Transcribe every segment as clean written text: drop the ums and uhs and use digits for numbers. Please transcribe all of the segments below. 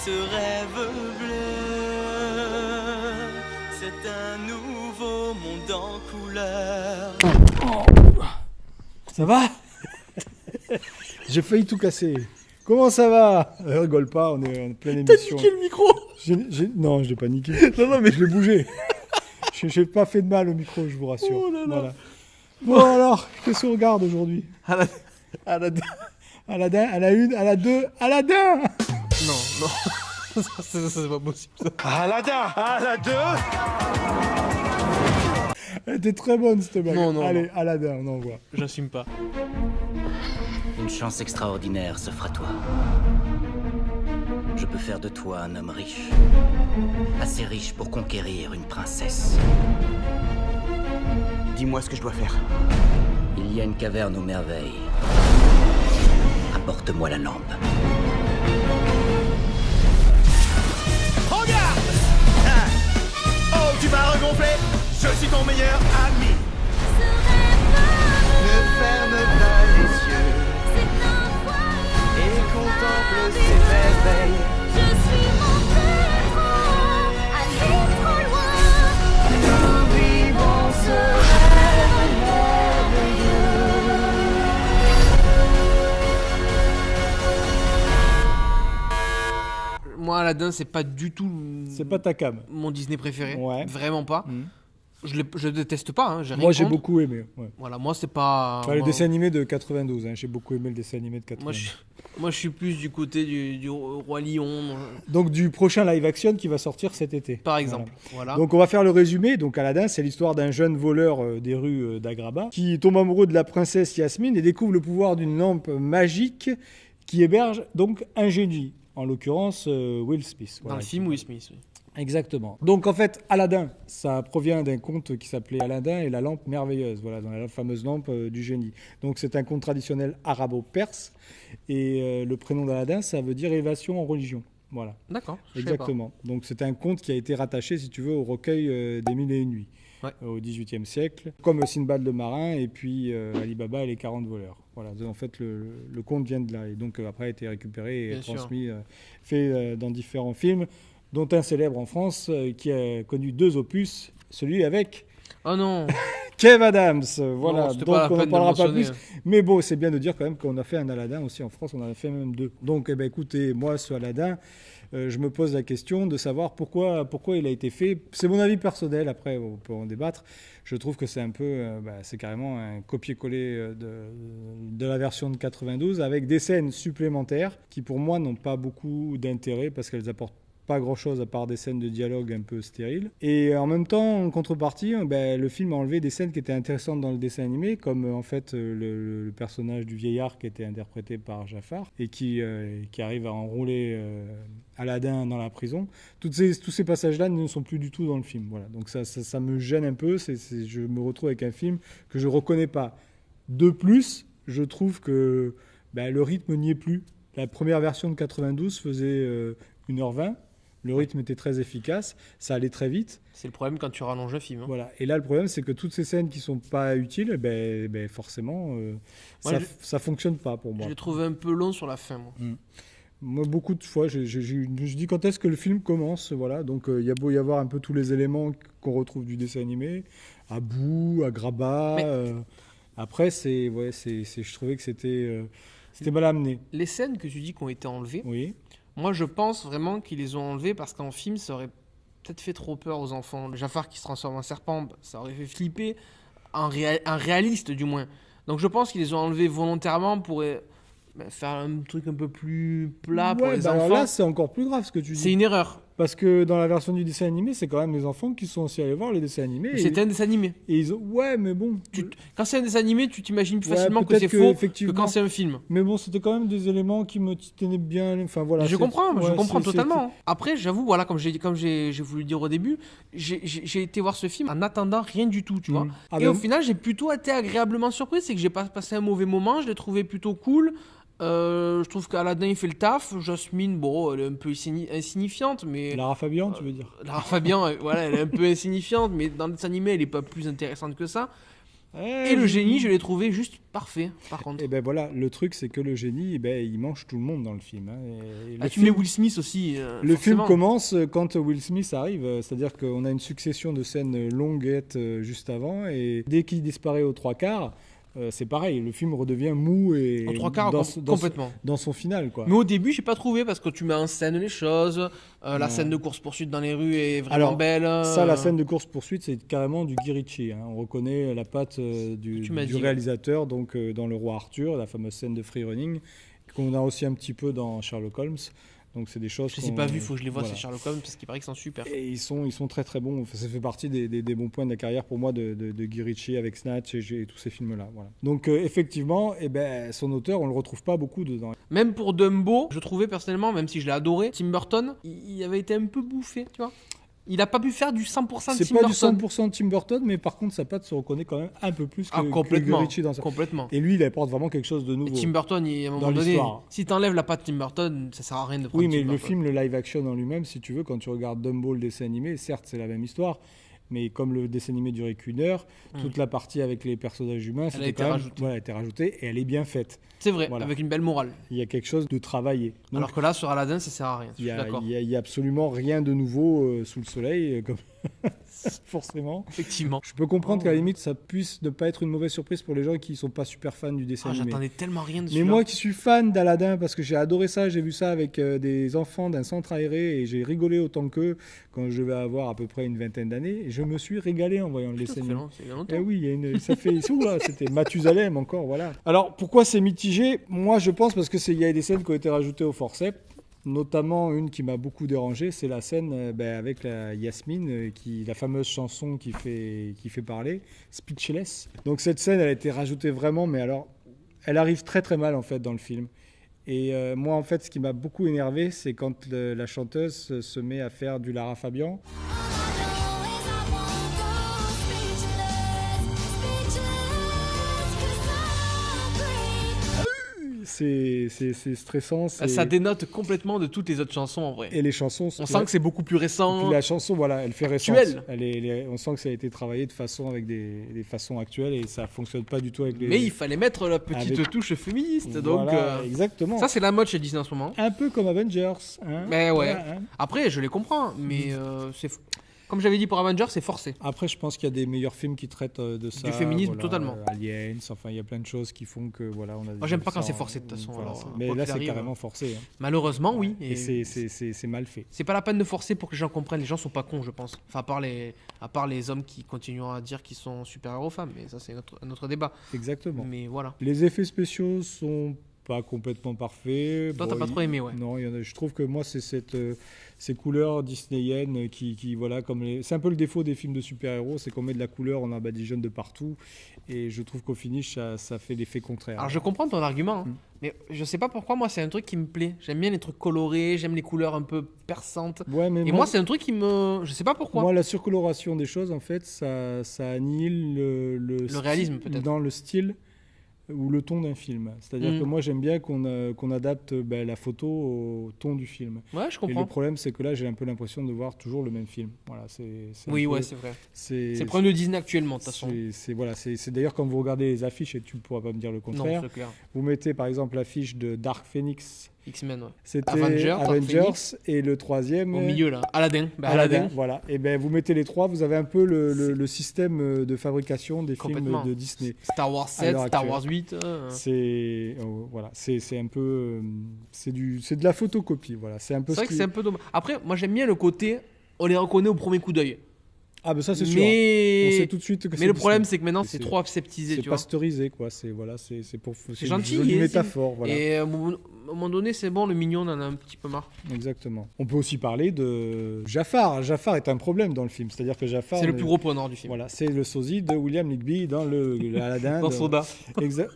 ce rêve bleu, c'est un nouveau monde en couleur. Ça va? J'ai failli tout casser. Comment ça va? Rigole pas, on est en pleine émission. T'as niqué le micro? Non, je l'ai pas niqué. Non, mais Je l'ai bougé. J'ai pas fait de mal au micro, je vous rassure. Oh là là. Voilà. Bon alors, qu'est-ce qu'on regarde aujourd'hui? Aladdin. Aladdin, à la une, à la deux, Aladdin! Non. Ça, c'est pas possible, ça. Aladdin à la 2. Elle était très bonne cette blague. Non, Allez, Aladdin, on envoie. J'assume pas. Une chance extraordinaire s'offre à toi. Je peux faire de toi un homme riche. Assez riche pour conquérir une princesse. Dis-moi ce que je dois faire. Il y a une caverne aux merveilles. Apporte-moi la lampe. Regarde! Oh, tu m'as regonflé. Je suis ton meilleur ami. Ne ferme pas les yeux et contemple ces merveilles. Je suis monté trop, allé trop loin. Nous vivons ce rêve merveilleux. Moi, Aladdin, c'est pas du tout C'est pas ta cam. mon Disney préféré. Ouais. Vraiment pas. Mhm. Je déteste pas. Hein. Moi, j'ai contre. beaucoup aimé. Ouais. Voilà, moi, c'est pas. Enfin, le moi, dessin animé de 92, hein. J'ai beaucoup aimé le dessin animé de 92. moi, je suis plus du côté du Roi Lion, Donc du prochain live action qui va sortir cet été. par exemple. Voilà. Donc on va faire le résumé. Donc Aladdin, c'est l'histoire d'un jeune voleur des rues d'Agraba qui tombe amoureux de la princesse Yasmine et découvre le pouvoir d'une lampe magique qui héberge donc un génie, en l'occurrence Will Smith. Dans Voilà. le film Will Smith. Oui. Exactement. Donc en fait, Aladdin, ça provient d'un conte qui s'appelait Aladdin et la lampe merveilleuse, voilà, dans la fameuse lampe du génie. Donc c'est un conte traditionnel arabo-perse et le prénom d'Aladdin, ça veut dire élévation en religion. Voilà. D'accord. je sais pas. Exactement. Donc c'est un conte qui a été rattaché, si tu veux, au recueil des Mille et une nuits, Ouais. au XVIIIe siècle, comme Sinbad le marin et puis Ali Baba et les 40 voleurs. Voilà. En fait, le conte vient de là et donc après a été récupéré et Bien sûr. transmis, fait dans différents films, dont un célèbre en France qui a connu 2 opus, celui avec Oh non. Kev Adams. Voilà. Non, c'était Donc pas la on peine n'en de parlera pas mentionner. plus. Mais bon, c'est bien de dire quand même qu'on a fait un Aladdin aussi en France, on en a fait même 2. Donc écoutez, moi ce Aladdin, je me pose la question de savoir pourquoi il a été fait. C'est mon avis personnel, après on peut en débattre. Je trouve que c'est un peu, c'est carrément un copier-coller de la version de 92 avec des scènes supplémentaires qui pour moi n'ont pas beaucoup d'intérêt parce qu'elles apportent pas grand-chose à part des scènes de dialogue un peu stériles. Et en même temps, en contrepartie, le film a enlevé des scènes qui étaient intéressantes dans le dessin animé, comme en fait le personnage du vieillard qui était interprété par Jafar et qui arrive à enrouler Aladdin dans la prison. Tous ces passages-là ne sont plus du tout dans le film. Voilà. Donc ça me gêne un peu. Je me retrouve avec un film que je reconnais pas. De plus, je trouve que le rythme n'y est plus. La première version de 92 faisait 1h20. Le rythme était très efficace, ça allait très vite. C'est le problème quand tu rallonges un film. Hein. Voilà. Et là, le problème, c'est que toutes ces scènes qui sont pas utiles, forcément, ça fonctionne pas pour moi. Je l'ai trouvé un peu long sur la fin, moi. Moi, beaucoup de fois, je dis quand est-ce que le film commence, voilà. Donc, il y a beau y avoir un peu tous les éléments qu'on retrouve du dessin animé, Abou, Agrabah. Après, je trouvais que c'était mal amené. Les scènes que tu dis qui ont été enlevées, Oui. moi je pense vraiment qu'ils les ont enlevées parce qu'en film ça aurait peut-être fait trop peur aux enfants. Le Jafar qui se transforme en serpent, ça aurait fait flipper un réaliste du moins. Donc je pense qu'ils les ont enlevés volontairement pour faire un truc un peu plus plat pour les alors enfants. là, c'est encore plus grave ce que tu dis. C'est une erreur. Parce que dans la version du dessin animé, c'est quand même les enfants qui sont aussi allés voir le dessin animé. C'était un dessin animé. Et ils ont... Ouais, mais bon. Quand c'est un dessin animé, tu t'imagines plus Ouais, facilement que peut-être c'est que, faux effectivement. que quand c'est un film. Mais bon, c'était quand même des éléments qui me tenaient bien. Enfin voilà. Je comprends c'est- totalement. Après, j'avoue, voilà, comme j'ai voulu dire au début, j'ai été voir ce film en attendant rien du tout, tu vois. Ah Et ben- au final, j'ai plutôt été agréablement surpris, c'est que j'ai pas passé un mauvais moment, je l'ai trouvé plutôt cool. Je trouve qu'Aladin il fait le taf. Jasmine, bon, elle est un peu insignifiante, mais. Lara Fabian, tu veux dire? Lara Fabian, voilà, elle est un peu insignifiante, mais dans le dessin animé, elle est pas plus intéressante que ça. Et le génie, je l'ai trouvé juste parfait, par contre. Et ben voilà, le truc c'est que le génie, eh ben, il mange tout le monde dans le film. Hein. Et le Tu mets Will Smith aussi. Le film forcément. commence quand Will Smith arrive, c'est-à-dire qu'on a une succession de scènes longuettes juste avant, et dès qu'il disparaît aux 3/4, c'est pareil, le film redevient mou et Aux 3/4, complètement. dans son final, quoi. Mais au début, j'ai pas trouvé parce que tu mets en scène les choses. La scène de course-poursuite dans les rues est vraiment Alors, belle. Ça, la scène de course-poursuite, c'est carrément du Guy Ritchie. Hein. On reconnaît la patte du réalisateur donc, dans Le Roi Arthur, la fameuse scène de free running, qu'on a aussi un petit peu dans Sherlock Holmes. Donc c'est des choses Je les ai pas vus, il faut que je les vois, ces Sherlock Holmes, parce qu'il paraît qu'ils sont super. Et ils sont très très bons. Enfin, ça fait partie des bons points de la carrière pour moi de Guy Ritchie avec Snatch et tous ces films-là. Voilà. Donc effectivement, son auteur, on le retrouve pas beaucoup dedans. Même pour Dumbo, je trouvais personnellement, même si je l'ai adoré, Tim Burton, il avait été un peu bouffé, tu vois. Il a pas pu faire du 100% de Tim Burton. C'est pas du 100% de Tim Burton, mais par contre, sa patte se reconnaît quand même un peu plus que Guy Ritchie dans ça. Complètement. Et lui, il apporte vraiment quelque chose de nouveau. Et Tim Burton, à un moment donné, si t'enlèves la patte Tim Burton, ça sert à rien de prendre Oui, mais Tim le Burton. film, le live action en lui-même, si tu veux, quand tu regardes Dumbo, le dessin animé, certes, c'est la même histoire. Mais comme le dessin animé durait qu'une heure, toute la partie avec les personnages humains, Elle a été rajoutée. Voilà, a été rajoutée et elle est bien faite. C'est vrai, Voilà. avec une belle morale. Il y a quelque chose de travaillé. Donc, Alors que là, sur Aladdin, ça sert à rien. Je suis d'accord. il y a absolument rien de nouveau sous le soleil, comme forcément. Effectivement. Je peux comprendre qu'à la limite, ça puisse ne pas être une mauvaise surprise pour les gens qui sont pas super fans du dessin animé. J'attendais tellement rien de Mais celui-là. moi qui suis fan d'Aladin, parce que j'ai adoré ça, j'ai vu ça avec des enfants d'un centre aéré et j'ai rigolé autant qu'eux quand je devais avoir à peu près une vingtaine d'années. Et je me suis régalé en voyant le dessin animé. C'est longtemps. Eh oui, ça fait. C'était Mathusalem encore, voilà. Alors pourquoi c'est mitigé ? Moi je pense parce qu'il y a des scènes qui ont été rajoutées au forceps. Notamment une qui m'a beaucoup dérangé, c'est la scène avec la Yasmine, la fameuse chanson qui fait parler, Speechless. Donc cette scène, elle a été rajoutée vraiment, mais alors, elle arrive très très mal en fait dans le film. Et moi en fait, ce qui m'a beaucoup énervé, c'est quand la chanteuse se met à faire du Lara Fabian. C'est stressant. Ça dénote complètement de toutes les autres chansons en vrai. Et les chansons, on sent que c'est beaucoup plus récent. Et puis la chanson, voilà, elle fait récente. On sent que ça a été travaillé de façon avec des façons actuelles et ça fonctionne pas du tout avec les. Mais il fallait mettre la petite touche féministe. Donc voilà, exactement. Ça c'est la mode chez Disney en ce moment. Un peu comme Avengers. Hein, mais ouais. Voilà, hein. Après, je les comprends, mais c'est. Comme j'avais dit pour Avengers, c'est forcé. Après, je pense qu'il y a des meilleurs films qui traitent de ça. Du féminisme, totalement. Aliens, enfin, il y a plein de choses qui font que, voilà, on a. Moi, j'aime pas quand c'est forcé de toute façon. Voilà, alors, mais là, c'est carrément forcé. Hein. Malheureusement, oui. Et c'est mal fait. C'est pas la peine de forcer pour que les gens comprennent. Les gens sont pas cons, je pense. Enfin, à part les hommes qui continuent à dire qu'ils sont supérieurs aux femmes, mais ça, c'est un autre débat. Exactement. Mais voilà. Les effets spéciaux sont pas complètement parfaits. Toi, t'as pas trop aimé, ouais. Non, je trouve que moi, c'est ces couleurs disneyennes qui voilà, c'est un peu le défaut des films de super-héros, c'est qu'on met de la couleur, on en badigeonne de partout, et je trouve qu'au finish, ça fait l'effet contraire. Alors, je comprends ton argument, hein, mais je sais pas pourquoi, moi, c'est un truc qui me plaît. J'aime bien les trucs colorés, j'aime les couleurs un peu perçantes. Ouais, mais moi, c'est un truc qui me... Je sais pas pourquoi. Moi, la surcoloration des choses, en fait, ça annihile le réalisme, peut-être. Dans le style ou le ton d'un film. C'est-à-dire que moi, j'aime bien qu'on adapte la photo au ton du film. Ouais, je comprends. Et le problème, c'est que là, j'ai un peu l'impression de voir toujours le même film. Voilà, c'est ouais, c'est vrai. C'est le problème problème de Disney actuellement, de toute façon. C'est d'ailleurs quand vous regardez les affiches, et tu ne pourras pas me dire le contraire, non, c'est clair. Vous mettez par exemple l'affiche de Dark Phoenix. X-Men, ouais. C'était Avengers et le troisième... Au milieu, là. Aladdin. Aladdin, voilà. Et vous mettez les trois, vous avez un peu le système de fabrication des films de Disney. Star Wars 7, Star Wars 8... voilà, c'est un peu... c'est de la photocopie, voilà. C'est vrai que c'est un peu dommage. Après, moi j'aime bien le côté, on les reconnaît au premier coup d'œil. Ah ben ça c'est sûr. On sait tout de suite que mais le problème c'est que maintenant c'est trop aseptisé. C'est pasteurisé quoi. C'est gentil. C'est une métaphore. Voilà. Et à un moment donné c'est bon, le mignon on en a un petit peu marre. Exactement. On peut aussi parler de Jafar. Jafar est un problème dans le film. C'est-à-dire que Jafar. C'est le plus gros point noir du film. Voilà, c'est le sosie de William Ligby dans le Aladdin. Dans Soda.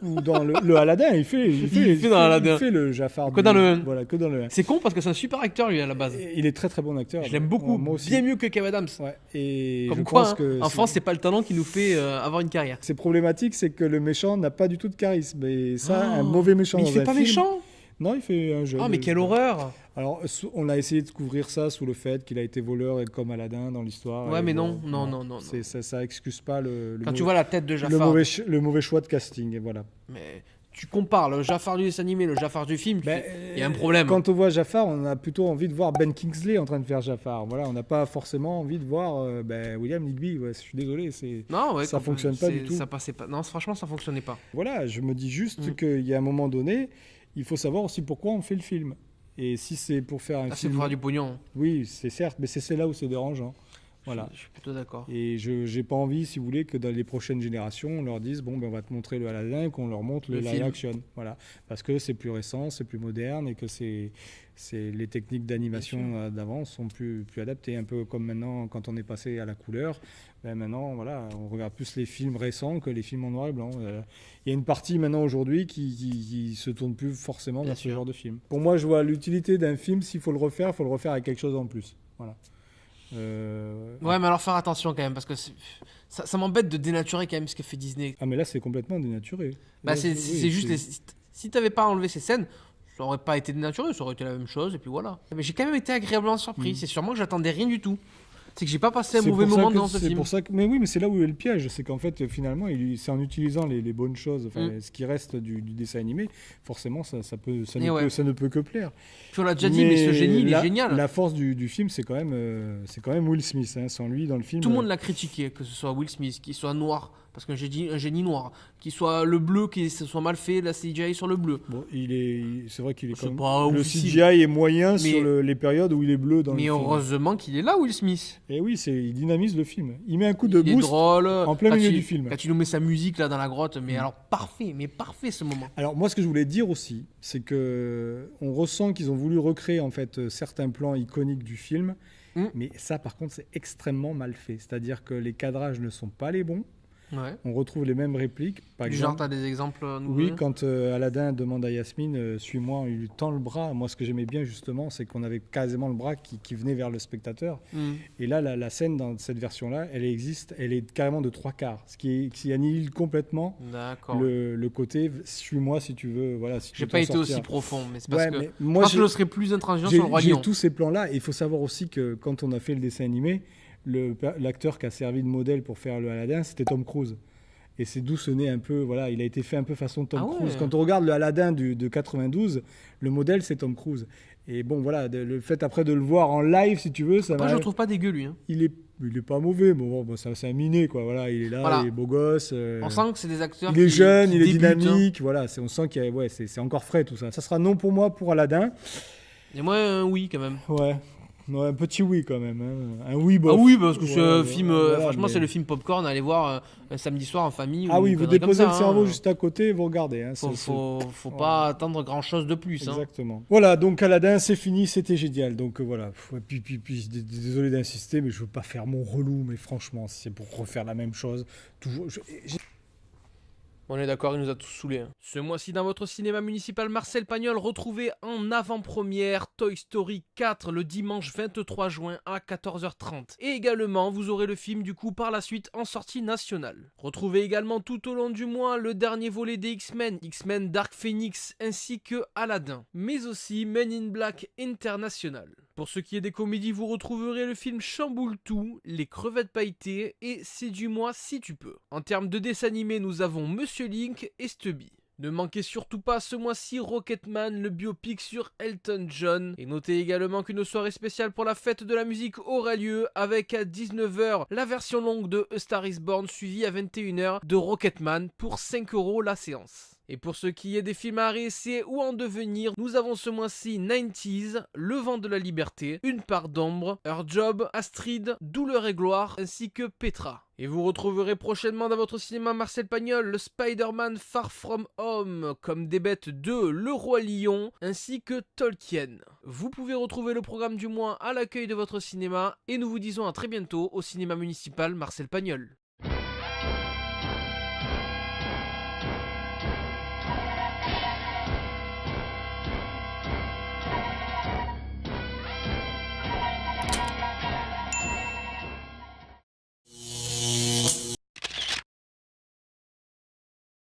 Ou dans le Aladdin, il fait le Jafar. Que dans le 1. Voilà, que dans le 1. C'est con parce que c'est un super acteur lui à la base. Il est très très bon acteur. Je l'aime beaucoup. Moi aussi. Bien mieux que Kev Adams. Ouais. Et comme quoi, en France, c'est pas le talent qui nous fait avoir une carrière. C'est problématique, c'est que le méchant n'a pas du tout de charisme. Et ça, un mauvais méchant mais il fait pas méchant. Non, il fait un jeune. Oh, mais quelle horreur! Alors, on a essayé de couvrir ça sous le fait qu'il a été voleur et comme Aladdin dans l'histoire. Ouais, et mais bon, non. Ça excuse pas Quand tu vois la tête de Jafar, le mauvais choix de casting. Et voilà. mais tu compares le Jafar du dessin animé, le Jafar du film, Ben, il y a un problème. Quand on voit Jafar, on a plutôt envie de voir Ben Kingsley en train de faire Jafar. Voilà, on n'a pas forcément envie de voir William Ligby. Ouais, je suis désolé, Non, ouais, ça fonctionne pas du tout. Ça passait pas. Non, franchement, ça fonctionnait pas. Voilà, je me dis juste qu'il y a un moment donné, il faut savoir aussi pourquoi on fait le film. Et si c'est pour faire un C'est film, pour faire du pognon. oui, c'est certes, mais c'est là où c'est dérangeant. Voilà. Je suis plutôt d'accord. Et je n'ai pas envie, si vous voulez, que dans les prochaines générations, on leur dise bon, ben, on va te montrer le Aladdin, qu'on leur montre le live film. action. Voilà. Parce que c'est plus récent, c'est plus moderne et que les techniques d'animation d'avant sont plus adaptées. Un peu comme maintenant, quand on est passé à la couleur, ben maintenant, voilà, on regarde plus les films récents que les films en noir et blanc. Il y a une partie maintenant aujourd'hui qui se tourne plus forcément vers ce genre de film. Pour moi, je vois l'utilité d'un film, s'il faut le refaire avec quelque chose en plus. Voilà. Ouais, mais alors faire attention quand même, parce que ça m'embête de dénaturer quand même ce que fait Disney. Ah, mais là, c'est complètement dénaturé. Bah, Là, c'est juste si t'avais pas enlevé ces scènes, ça aurait pas été dénaturé, ça aurait été la même chose, et puis voilà. Mais j'ai quand même été agréablement surpris. C'est sûrement que j'attendais rien du tout. C'est que j'ai pas passé un mauvais moment dans ce film. C'est pour ça que, mais oui, mais c'est là où est le piège, c'est qu'en fait, finalement, c'est en utilisant les bonnes choses, ce qui reste du dessin animé, forcément, ça ne peut que plaire. Puis on l'a déjà dit, mais ce génie, il est génial. La force du film, c'est quand même Will Smith. Hein, sans lui, dans le film. Tout le monde l'a critiqué, que ce soit Will Smith, qu'il soit noir, parce que j'ai dit un génie noir, qu'il soit le bleu, qu'il soit mal fait, la CGI sur le bleu. Bon, c'est vrai qu'il est C'est quand même. pas Le oufissime. CGI est moyen sur les périodes où il est bleu dans le Mais film. heureusement qu'il est là, Will Smith. Et oui, il dynamise le film. Il met un coup de Il est boost drôle. en plein milieu du film. Quand il nous met sa musique là dans la grotte, mais alors parfait ce moment. Alors moi, ce que je voulais dire aussi, c'est que on ressent qu'ils ont voulu recréer en fait certains plans iconiques du film, mais ça, par contre, c'est extrêmement mal fait. C'est-à-dire que les cadrages ne sont pas les bons. Ouais. On retrouve les mêmes répliques. Par Du exemple, genre, t'as des exemples nouveaux? oui, quand Aladdin demande à Yasmine, suis-moi, il lui tend le bras. Moi, ce que j'aimais bien justement, c'est qu'on avait quasiment le bras qui venait vers le spectateur. Et là, la scène dans cette version-là, elle est carrément de 3/4, ce qui annihile complètement le côté suis-moi si tu veux. Voilà, si j'ai pas été aussi profond, mais c'est parce que moi, je serais plus intransigeant sur le Roi Lion. J'ai tous ces plans-là. Et il faut savoir aussi que quand on a fait le dessin animé, l'acteur qui a servi de modèle pour faire le Aladdin, c'était Tom Cruise. Et c'est d'où ce nez un peu, voilà, il a été fait un peu façon Tom Cruise. Quand on regarde le Aladdin de 92, le modèle c'est Tom Cruise. Et bon, voilà, le fait après de le voir en live, si tu veux, ça va. Moi, je le trouve pas dégueu, lui. Hein. Il est pas mauvais, mais bon, c'est un minet, quoi. Voilà, il est là, il est beau gosse. On sent que c'est des acteurs. Il est jeune, qui il est débutent, dynamique. Voilà, on sent qu'il c'est encore frais tout ça. Ça sera non pour moi pour Aladdin. Et moi, oui, quand même. Ouais. Non, un petit oui quand même, hein. Un oui bof. Ah oui, parce que c'est un film, voilà, franchement, c'est le film popcorn à aller voir un samedi soir en famille. Ah oui, vous déposez le cerveau hein. juste à côté et vous regardez. Hein. Faut pas attendre grand chose de plus. Exactement. Hein. Voilà, donc Aladdin, c'est fini, c'était génial. Donc voilà, puis, désolé d'insister, mais je veux pas faire mon relou, mais franchement, si c'est pour refaire la même chose, toujours. On est d'accord, il nous a tous saoulés. Ce mois-ci, dans votre cinéma municipal Marcel Pagnol, retrouvez en avant-première Toy Story 4 le dimanche 23 juin à 14h30. Et également, vous aurez le film du coup par la suite en sortie nationale. Retrouvez également tout au long du mois le dernier volet des X-Men, X-Men Dark Phoenix ainsi que Aladdin. Mais aussi Men in Black International. Pour ce qui est des comédies, vous retrouverez le film Chamboule tout, Les crevettes pailletées et Séduis-moi si tu peux. En termes de dessins animés, nous avons Monsieur Link et Stubby. Ne manquez surtout pas ce mois-ci Rocketman, le biopic sur Elton John. Et notez également qu'une soirée spéciale pour la fête de la musique aura lieu avec à 19h la version longue de A Star is Born suivie à 21h de Rocketman pour 5 € la séance. Et pour ce qui est des films à réessayer ou en devenir, nous avons ce mois-ci 90s, Le vent de la liberté, Une part d'ombre, Her Job, Astrid, Douleur et gloire, ainsi que Petra. Et vous retrouverez prochainement dans votre cinéma Marcel Pagnol le Spider-Man Far From Home, comme des bêtes 2, Le Roi Lion, ainsi que Tolkien. Vous pouvez retrouver le programme du mois à l'accueil de votre cinéma, et nous vous disons à très bientôt au cinéma municipal Marcel Pagnol.